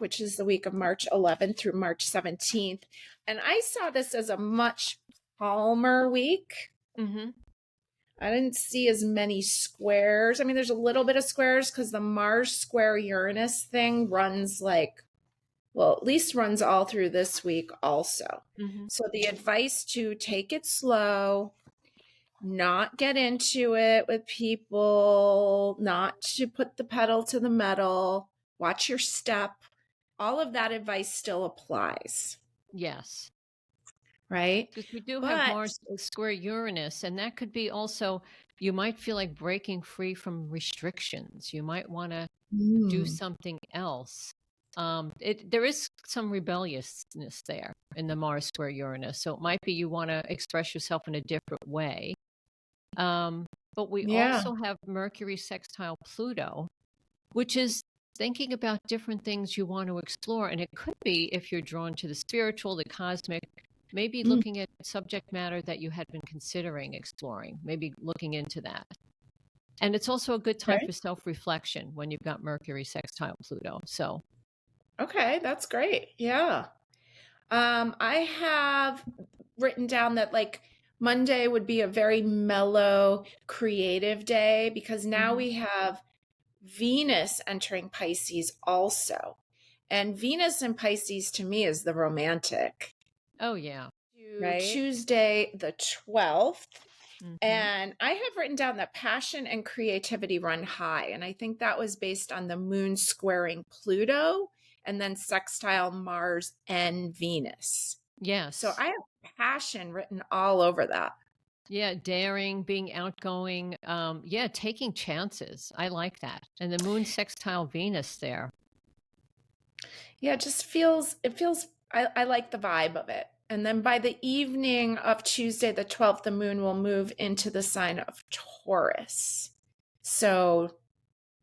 which is the week of March 11th through March 17th. And I saw this as a much calmer week. Mm-hmm. I didn't see as many squares. I mean, there's a little bit of squares because the Mars square Uranus thing runs like, well, at least runs all through this week also. Mm-hmm. So the advice to take it slow, not get into it with people, not to put the pedal to the metal, watch your step. All of that advice still applies. Yes. Right? Because we do have But Mars square Uranus, and that could be also, you might feel like breaking free from restrictions. You might want to do something else. There is some rebelliousness there in the Mars square Uranus. So it might be you want to express yourself in a different way. But we also have Mercury sextile Pluto, which is thinking about different things you want to explore. And it could be, if you're drawn to the spiritual, the cosmic, maybe looking at subject matter that you had been considering exploring, maybe looking into that. And it's also a good time for self-reflection when you've got Mercury sextile Pluto. So, okay, that's great. Yeah. I have written down that like Monday would be a very mellow, creative day because now we have Venus entering Pisces also. And Venus in Pisces to me is the romantic. oh yeah. Right? Tuesday the 12th. And I have written down that passion and creativity run high. And I think that was based on the moon squaring Pluto and then sextile Mars and Venus. Yes. So I have passion written all over that. Yeah, daring, being outgoing, taking chances. I like that. And the moon sextile Venus there. Yeah, it just feels, I like the vibe of it. And then by the evening of Tuesday, the 12th, the moon will move into the sign of Taurus. So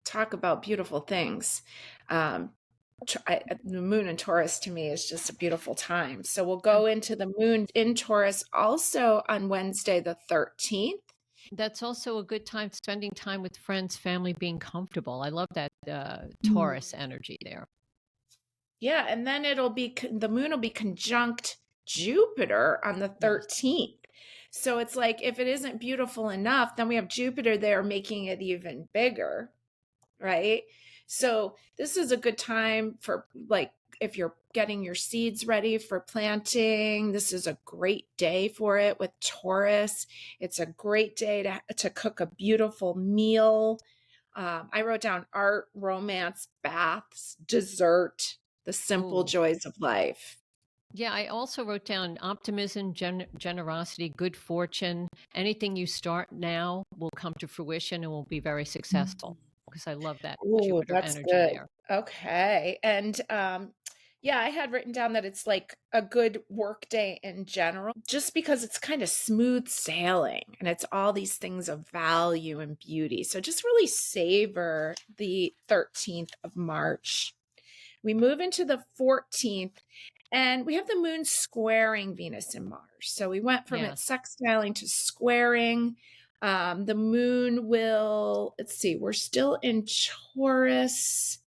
talk about beautiful things. The moon in Taurus to me is just a beautiful time. So we'll go into the moon in Taurus also on Wednesday, the 13th. That's also a good time, spending time with friends, family, being comfortable. I love that Taurus energy there. Yeah, and then the moon will be conjunct Jupiter on the 13th. So it's like, if it isn't beautiful enough, then we have Jupiter there making it even bigger, right? So this is a good time for, like, if you're getting your seeds ready for planting, this is a great day for it with Taurus. It's a great day to cook a beautiful meal. I wrote down art, romance, baths, dessert, the simple joys of life. Yeah, I also wrote down optimism, generosity, good fortune. Anything you start now will come to fruition and will be very successful, because I love that Jupiter energy there. Okay. And yeah, I had written down that it's like a good work day in general, just because it's kind of smooth sailing and it's all these things of value and beauty. So just really savor the 13th of March. We move into the 14th and we have the moon squaring Venus and Mars. So we went from it sextiling to squaring. The moon will, let's see, we're still in Taurus.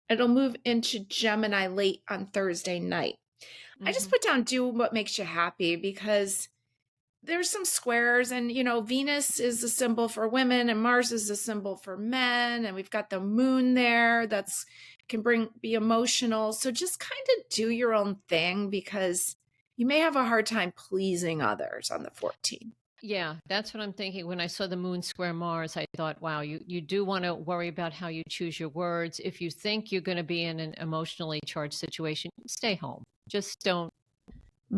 It'll move into Gemini late on Thursday night. I just put down do what makes you happy, because there's some squares, and Venus is a symbol for women and Mars is a symbol for men, and we've got the moon there that's be emotional. So just kind of do your own thing, because you may have a hard time pleasing others on the 14th. Yeah, that's what I'm thinking. When I saw the moon square Mars, I thought, wow, you do want to worry about how you choose your words. If you think you're going to be in an emotionally charged situation, stay home. Just don't,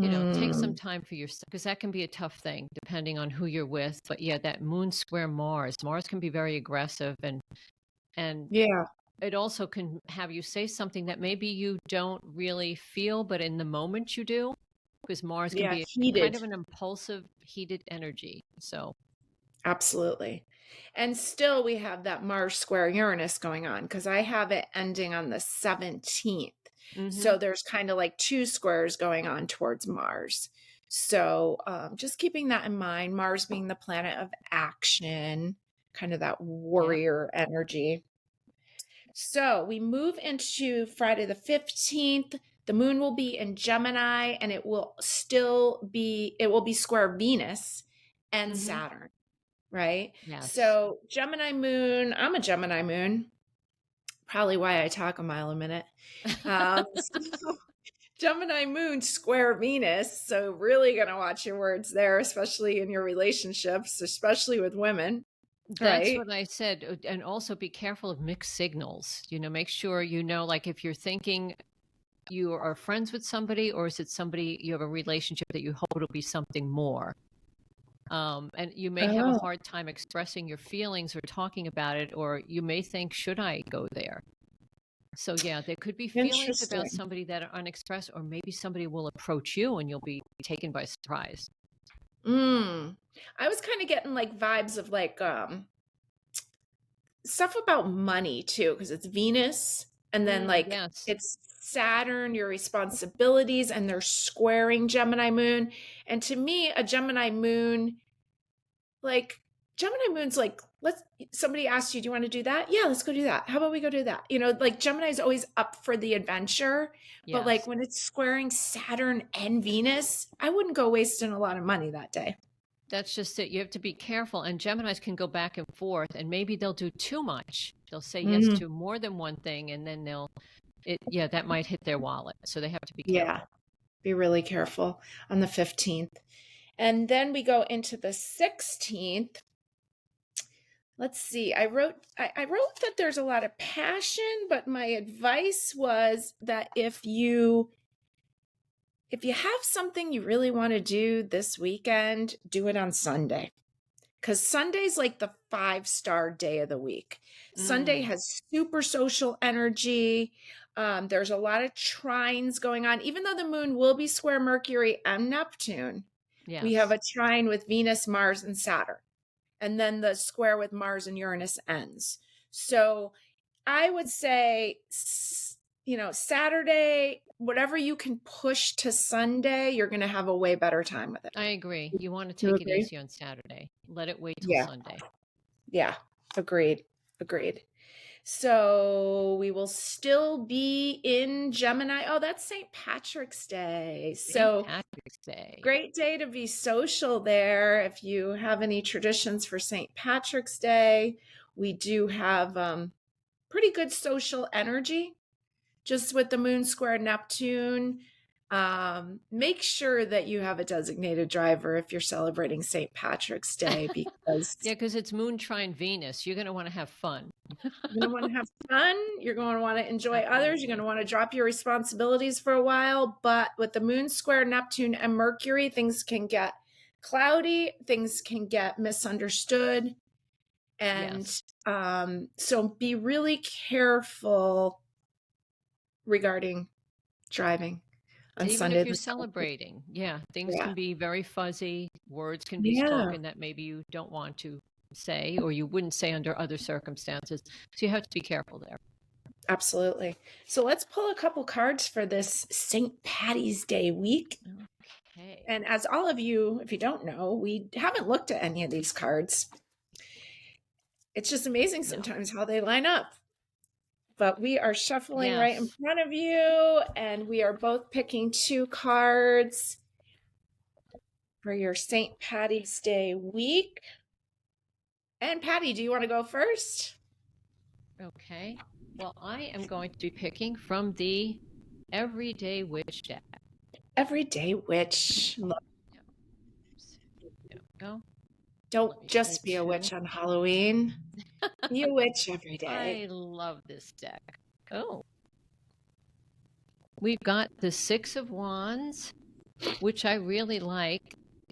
take some time for yourself, because that can be a tough thing depending on who you're with. But yeah, that moon square Mars can be very aggressive, and yeah, it also can have you say something that maybe you don't really feel, but in the moment you do. Because Mars can be kind of an impulsive, heated energy. So, absolutely. And still we have that Mars square Uranus going on, because I have it ending on the 17th. So there's kind of like two squares going on towards Mars. So just keeping that in mind, Mars being the planet of action, kind of that warrior energy. So we move into Friday the 15th. The moon will be in Gemini, and it will be square Venus and Mm-hmm. Saturn, right? Yes. So Gemini moon, I'm a Gemini moon, probably why I talk a mile a minute. So Gemini moon square Venus. So really going to watch your words there, especially in your relationships, especially with women, That's right? what I said. And also be careful of mixed signals. Make sure like if you're thinking you are friends with somebody, or is it somebody you have a relationship that you hope it'll be something more. And you may have a Oh, hard time expressing your feelings or talking about it, or you may think, should I go there? So yeah, there could be feelings about interesting. somebody that are unexpressed, or maybe somebody will approach you and you'll be taken by surprise. I was kind of getting like vibes of like stuff about money too, because it's Venus and then like Yes. it's Saturn, your responsibilities, and they're squaring Gemini moon. And to me, a Gemini moon, like Gemini moon's like, let's somebody asks you, do you want to do that? Yeah, let's go do that. How about we go do that? Like Gemini's always up for the adventure. But like Yes. when it's squaring Saturn and Venus, I wouldn't go wasting a lot of money that day. That's just it. You have to be careful. And Geminis can go back and forth, and maybe they'll do too much. They'll say yes Mm, to more than one thing, and then that might hit their wallet. So they have to be yeah, careful. be really careful on the 15th. And then we go into the 16th. Let's see. I wrote that there's a lot of passion, but my advice was that if you have something you really want to do this weekend, do it on Sunday. Because Sunday's like the 5-star day of the week. Sunday Mm, has super social energy. There's a lot of trines going on. Even though the moon will be square Mercury and Neptune, we have yes. a trine with Venus, Mars, and Saturn. And then the square with Mars and Uranus ends. So I would say, Saturday, whatever you can push to Sunday, you're going to have a way better time with it. I agree. You want to You take it agree? easy on Saturday. Let it wait till Yeah. Sunday. Yeah. Agreed. Agreed. So we will still be in Gemini. Oh, that's St. Patrick's Day. St. So Patrick's Day. great day to be social there. If you have any traditions for St. Patrick's Day, we do have pretty good social energy just with the moon square Neptune. Make sure that you have a designated driver if you're celebrating St. Patrick's Day, because Yeah, because it's Moon trine Venus. You're going to want to have fun. you're going to want to have fun. You're going to want to enjoy others. You're going Absolutely. to want to drop your responsibilities for a while. But with the moon square Neptune and Mercury, things can get cloudy, things can get misunderstood. And Yes. so be really careful regarding driving on Even Sunday if you're the 17th. celebrating, yeah, things Yeah. can be very fuzzy. Words can be Yeah, spoken that maybe you don't want to say, or you wouldn't say under other circumstances. So you have to be careful there. absolutely. So let's pull a couple cards for this St. Patty's Day week. Okay. And as all of you, if you don't know, we haven't looked at any of these cards. It's just amazing No. sometimes how they line up. But we are shuffling right in Yes. front of you, and we are both picking 2 cards for your St. Patty's Day week. And Patty, do you want to go first? Okay. Well, I am going to be picking from the Everyday Witch deck. Everyday witch. There we go. Don't Let me pull just be a two. witch on Halloween. Be a witch every day. I love this deck. Oh, we've got the Six of Wands, which I really like.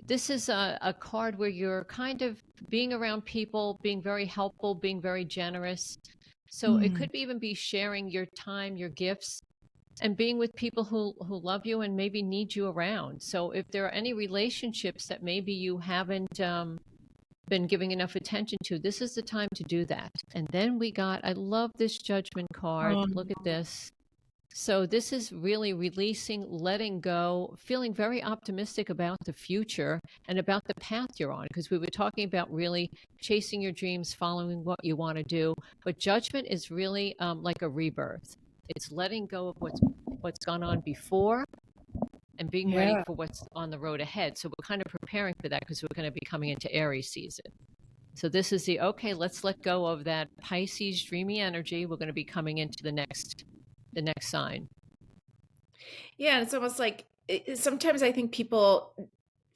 This is a card where you're kind of being around people, being very helpful, being very generous. So it could even be sharing your time, your gifts, and being with people who love you and maybe need you around. So if there are any relationships that maybe you haven't been giving enough attention to, this is the time to do that. And then I love this Judgment card. Oh, Look at this. So this is really releasing, letting go, feeling very optimistic about the future and about the path you're on. Because we were talking about really chasing your dreams, following what you want to do. But judgment is really like a rebirth. It's letting go of what's gone on before and being ready Yeah. for what's on the road ahead. So we're kind of preparing for that because we're going to be coming into Aries season. So this is the okay, let's let go of that Pisces dreamy energy. We're going to be coming into the next sign. Yeah, and it's almost like sometimes I think people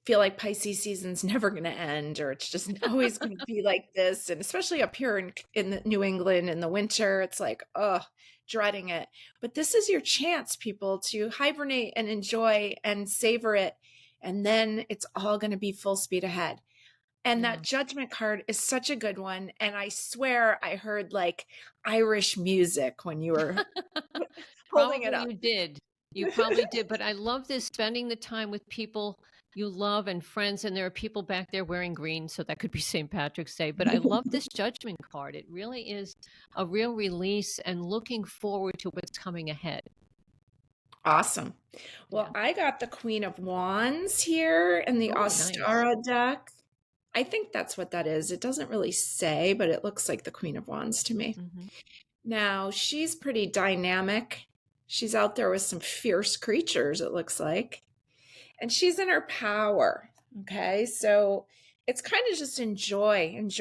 feel like Pisces season's never going to end, or it's just always going to be like this. And especially up here in New England in the winter, it's like, oh, dreading it. But this is your chance, people, to hibernate and enjoy and savor it. And then it's all going to be full speed ahead. And Yeah. that judgment card is such a good one. And I swear I heard like Irish music when you were holding it Probably up. you did. You probably did. But I love this spending the time with people you love and friends. And there are people back there wearing green. So that could be St. Patrick's Day. But I love this judgment card. It really is a real release and looking forward to what's coming ahead. Awesome. Yeah. Well, I got the Queen of Wands here in the Oh, nice. Ostara deck. I think that's what that is. It doesn't really say, but it looks like the Queen of Wands to me. Hmm. Now, she's pretty dynamic. She's out there with some fierce creatures, it looks like. And she's in her power. Okay. So it's kind of just enjoy. And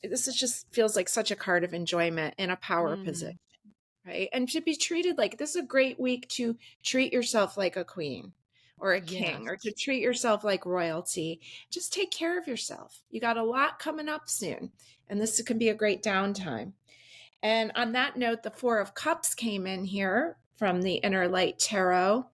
this is just feels like such a card of enjoyment in a power position. Mm, Right. And to be treated like this is a great week to treat yourself like a queen or a king or to yes. treat yourself like royalty. Just take care of yourself. You got a lot coming up soon, and this can be a great downtime. And on that note, the Four of Cups came in here from the Inner Light Tarot.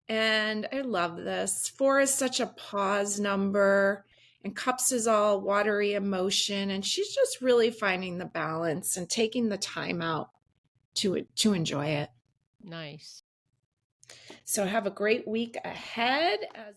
And I love this. Four is such a pause number, and Cups is all watery emotion. And she's just really finding the balance and taking the time out to enjoy it. Nice. So have a great week ahead as